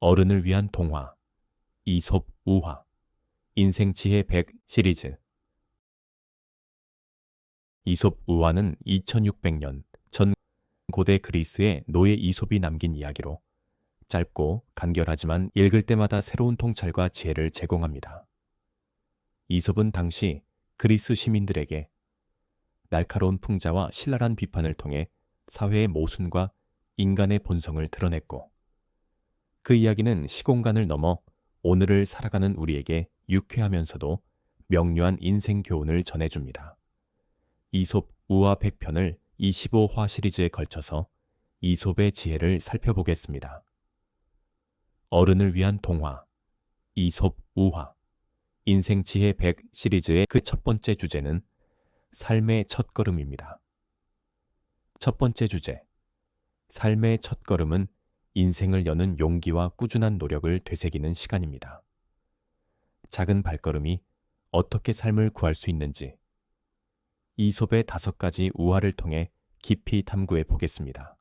어른을 위한 동화, 이솝 우화, 인생지혜 100 시리즈. 이솝 우화는 2600년 전 고대 그리스의 노예 이솝이 남긴 이야기로 짧고 간결하지만 읽을 때마다 새로운 통찰과 지혜를 제공합니다. 이솝은 당시 그리스 시민들에게 날카로운 풍자와 신랄한 비판을 통해 사회의 모순과 인간의 본성을 드러냈고, 그 이야기는 시공간을 넘어 오늘을 살아가는 우리에게 유쾌하면서도 명료한 인생 교훈을 전해줍니다. 이솝 우화 100편을 25화 시리즈에 걸쳐서 이솝의 지혜를 살펴보겠습니다. 어른을 위한 동화, 이솝 우화, 인생지혜 100 시리즈의 그 첫 번째 주제는 삶의 첫걸음입니다. 첫 번째 주제, 삶의 첫걸음은 인생을 여는 용기와 꾸준한 노력을 되새기는 시간입니다. 작은 발걸음이 어떻게 삶을 구할 수 있는지 이솝의 5가지 우화를 통해 깊이 탐구해 보겠습니다.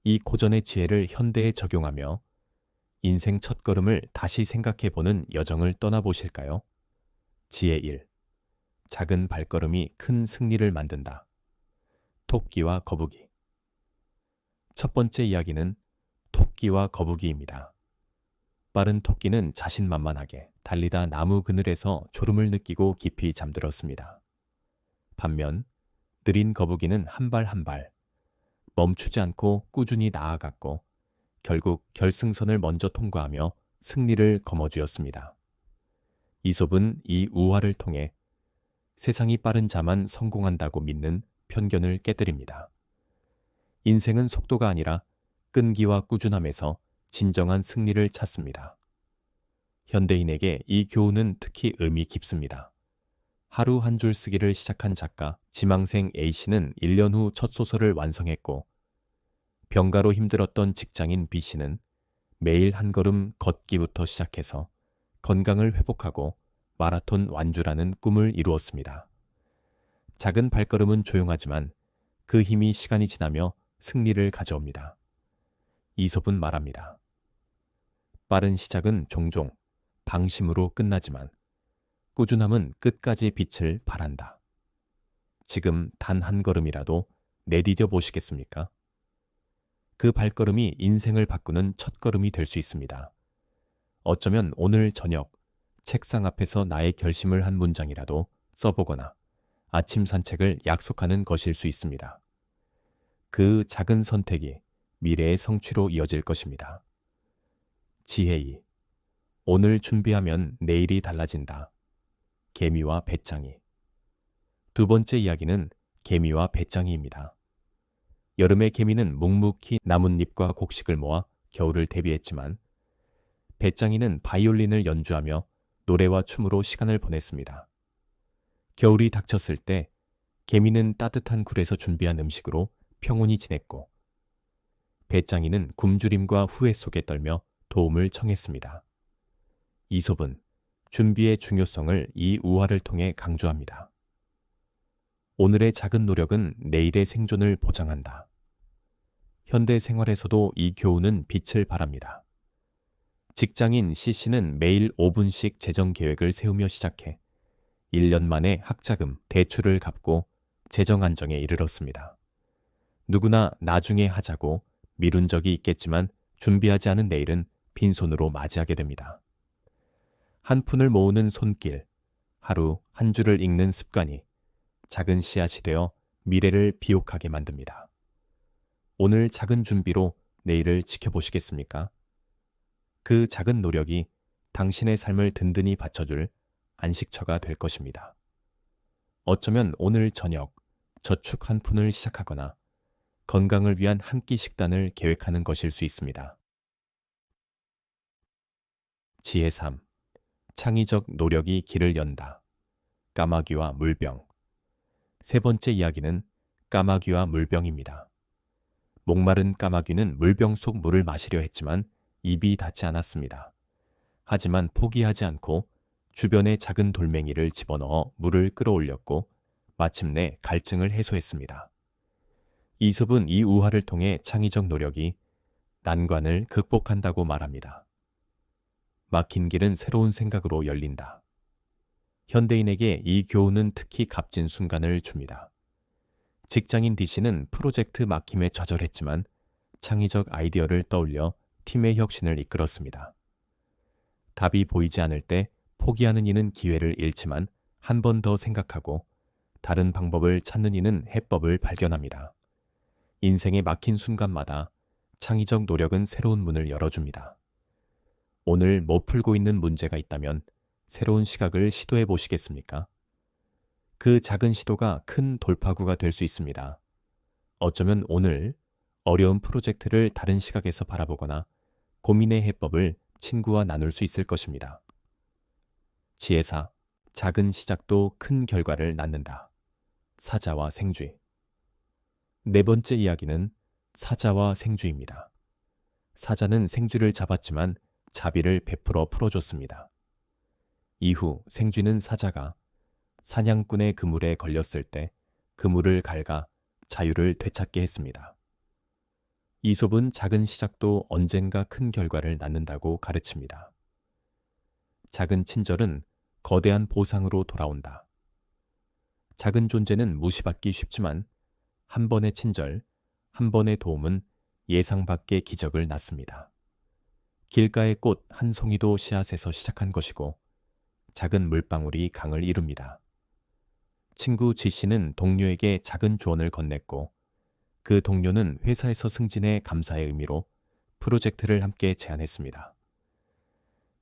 이 고전의 지혜를 현대에 적용하며 인생 첫걸음을 다시 생각해 보는 여정을 떠나보실까요? 지혜 1. 작은 발걸음이 큰 승리를 만든다. 토끼와 거북이. 첫 번째 이야기는 토끼와 거북이입니다. 빠른 토끼는 자신만만하게 달리다 나무 그늘에서 졸음을 느끼고 깊이 잠들었습니다. 반면 느린 거북이는 한 발 한 발 멈추지 않고 꾸준히 나아갔고 결국 결승선을 먼저 통과하며 승리를 거머쥐었습니다. 이솝은 이 우화를 통해 세상이 빠른 자만 성공한다고 믿는 편견을 깨뜨립니다. 인생은 속도가 아니라 끈기와 꾸준함에서 진정한 승리를 찾습니다. 현대인에게 이 교훈은 특히 의미 깊습니다. 하루 한 줄 쓰기를 시작한 작가 지망생 A씨는 1년 후 첫 소설을 완성했고, 병가로 힘들었던 직장인 B씨는 매일 한 걸음 걷기부터 시작해서 건강을 회복하고 마라톤 완주라는 꿈을 이루었습니다. 작은 발걸음은 조용하지만 그 힘이 시간이 지나며 승리를 가져옵니다. 이솝은 말합니다. 빠른 시작은 종종 방심으로 끝나지만 꾸준함은 끝까지 빛을 발한다. 지금 단 한 걸음이라도 내디뎌 보시겠습니까? 그 발걸음이 인생을 바꾸는 첫걸음이 될 수 있습니다. 어쩌면 오늘 저녁 책상 앞에서 나의 결심을 한 문장이라도 써보거나 아침 산책을 약속하는 것일 수 있습니다. 그 작은 선택이 미래의 성취로 이어질 것입니다. 지혜 2. 오늘 준비하면 내일이 달라진다. 개미와 배짱이. 두 번째 이야기는 개미와 배짱이입니다. 여름에 개미는 묵묵히 나뭇잎과 곡식을 모아 겨울을 대비했지만, 배짱이는 바이올린을 연주하며 노래와 춤으로 시간을 보냈습니다. 겨울이 닥쳤을 때 개미는 따뜻한 굴에서 준비한 음식으로 평온히 지냈고, 배짱이는 굶주림과 후회 속에 떨며 도움을 청했습니다. 이솝은 준비의 중요성을 이 우화를 통해 강조합니다. 오늘의 작은 노력은 내일의 생존을 보장한다. 현대 생활에서도 이 교훈은 빛을 발합니다. 직장인 C씨는 매일 5분씩 재정 계획을 세우며 시작해 1년 만에 학자금, 대출을 갚고 재정 안정에 이르렀습니다. 누구나 나중에 하자고 미룬 적이 있겠지만 준비하지 않은 내일은 빈손으로 맞이하게 됩니다. 한 푼을 모으는 손길, 하루 한 줄을 읽는 습관이 작은 씨앗이 되어 미래를 비옥하게 만듭니다. 오늘 작은 준비로 내일을 지켜보시겠습니까? 그 작은 노력이 당신의 삶을 든든히 받쳐줄 안식처가 될 것입니다. 어쩌면 오늘 저녁 저축 한 푼을 시작하거나 건강을 위한 한 끼 식단을 계획하는 것일 수 있습니다. 지혜 3. 창의적 노력이 길을 연다. 까마귀와 물병. 세 번째 이야기는 까마귀와 물병입니다. 목마른 까마귀는 물병 속 물을 마시려 했지만 입이 닿지 않았습니다. 하지만 포기하지 않고 주변의 작은 돌멩이를 집어넣어 물을 끌어올렸고 마침내 갈증을 해소했습니다. 이솝은 이 우화를 통해 창의적 노력이 난관을 극복한다고 말합니다. 막힌 길은 새로운 생각으로 열린다. 현대인에게 이 교훈은 특히 값진 순간을 줍니다. 직장인 D씨는 프로젝트 막힘에 좌절했지만 창의적 아이디어를 떠올려 팀의 혁신을 이끌었습니다. 답이 보이지 않을 때 포기하는 이는 기회를 잃지만 한 번 더 생각하고 다른 방법을 찾는 이는 해법을 발견합니다. 인생에 막힌 순간마다 창의적 노력은 새로운 문을 열어줍니다. 오늘 못 풀고 있는 문제가 있다면 새로운 시각을 시도해 보시겠습니까? 그 작은 시도가 큰 돌파구가 될 수 있습니다. 어쩌면 오늘 어려운 프로젝트를 다른 시각에서 바라보거나 고민의 해법을 친구와 나눌 수 있을 것입니다. 지혜사, 작은 시작도 큰 결과를 낳는다. 사자와 생쥐. 네 번째 이야기는 사자와 생쥐입니다. 사자는 생쥐를 잡았지만 자비를 베풀어 풀어줬습니다. 이후 생쥐는 사자가 사냥꾼의 그물에 걸렸을 때 그물을 갈가 자유를 되찾게 했습니다. 이솝은 작은 시작도 언젠가 큰 결과를 낳는다고 가르칩니다. 작은 친절은 거대한 보상으로 돌아온다. 작은 존재는 무시받기 쉽지만 한 번의 친절, 한 번의 도움은 예상 밖의 기적을 낳습니다. 길가의 꽃 한 송이도 씨앗에서 시작한 것이고 작은 물방울이 강을 이룹니다. 친구 G씨는 동료에게 작은 조언을 건넸고 그 동료는 회사에서 승진해 감사의 의미로 프로젝트를 함께 제안했습니다.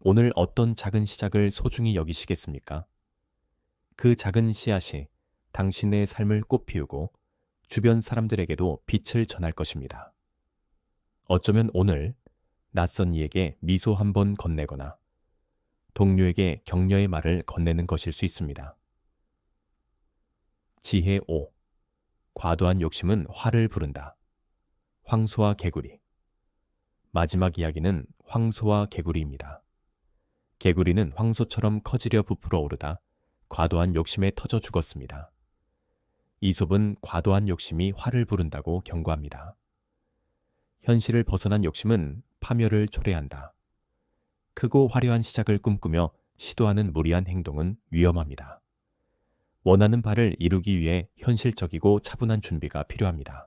오늘 어떤 작은 시작을 소중히 여기시겠습니까? 그 작은 씨앗이 당신의 삶을 꽃피우고 주변 사람들에게도 빛을 전할 것입니다. 어쩌면 오늘 낯선 이에게 미소 한번 건네거나 동료에게 격려의 말을 건네는 것일 수 있습니다. 지혜 5. 과도한 욕심은 화를 부른다. 황소와 개구리. 마지막 이야기는 황소와 개구리입니다. 개구리는 황소처럼 커지려 부풀어 오르다 과도한 욕심에 터져 죽었습니다. 이솝은 과도한 욕심이 화를 부른다고 경고합니다. 현실을 벗어난 욕심은 파멸을 초래한다. 크고 화려한 시작을 꿈꾸며 시도하는 무리한 행동은 위험합니다. 원하는 바를 이루기 위해 현실적이고 차분한 준비가 필요합니다.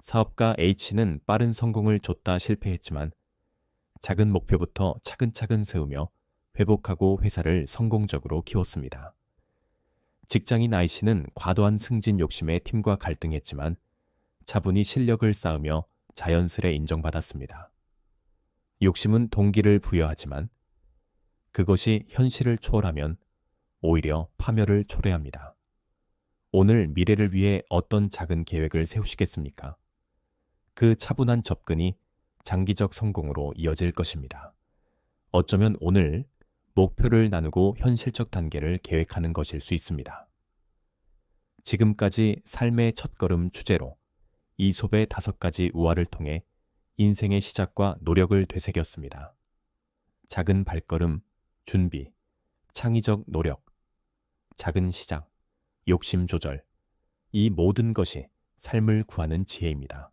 사업가 H는 빠른 성공을 쫓다 실패했지만 작은 목표부터 차근차근 세우며 회복하고 회사를 성공적으로 키웠습니다. 직장인 I씨는 과도한 승진 욕심에 팀과 갈등했지만 차분히 실력을 쌓으며 자연스레 인정받았습니다. 욕심은 동기를 부여하지만 그것이 현실을 초월하면 오히려 파멸을 초래합니다. 오늘 미래를 위해 어떤 작은 계획을 세우시겠습니까? 그 차분한 접근이 장기적 성공으로 이어질 것입니다. 어쩌면 오늘 목표를 나누고 현실적 단계를 계획하는 것일 수 있습니다. 지금까지 삶의 첫걸음 주제로 이솝의 5가지 우화를 통해 인생의 시작과 노력을 되새겼습니다. 작은 발걸음, 준비, 창의적 노력, 작은 시작, 욕심 조절, 이 모든 것이 삶을 구하는 지혜입니다.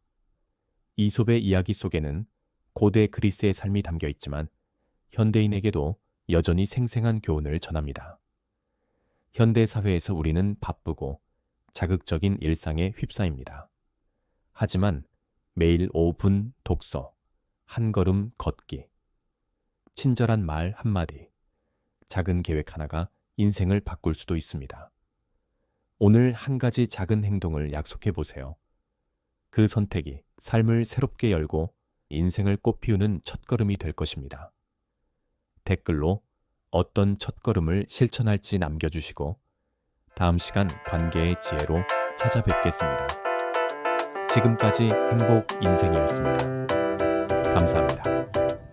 이솝의 이야기 속에는 고대 그리스의 삶이 담겨 있지만 현대인에게도 여전히 생생한 교훈을 전합니다. 현대 사회에서 우리는 바쁘고 자극적인 일상에 휩싸입니다. 하지만 매일 5분 독서, 한 걸음 걷기, 친절한 말 한마디, 작은 계획 하나가 인생을 바꿀 수도 있습니다. 오늘 한 가지 작은 행동을 약속해 보세요. 그 선택이 삶을 새롭게 열고 인생을 꽃피우는 첫걸음이 될 것입니다. 댓글로 어떤 첫걸음을 실천할지 남겨주시고 다음 시간 관계의 지혜로 찾아뵙겠습니다. 지금까지 행복 인생이었습니다. 감사합니다.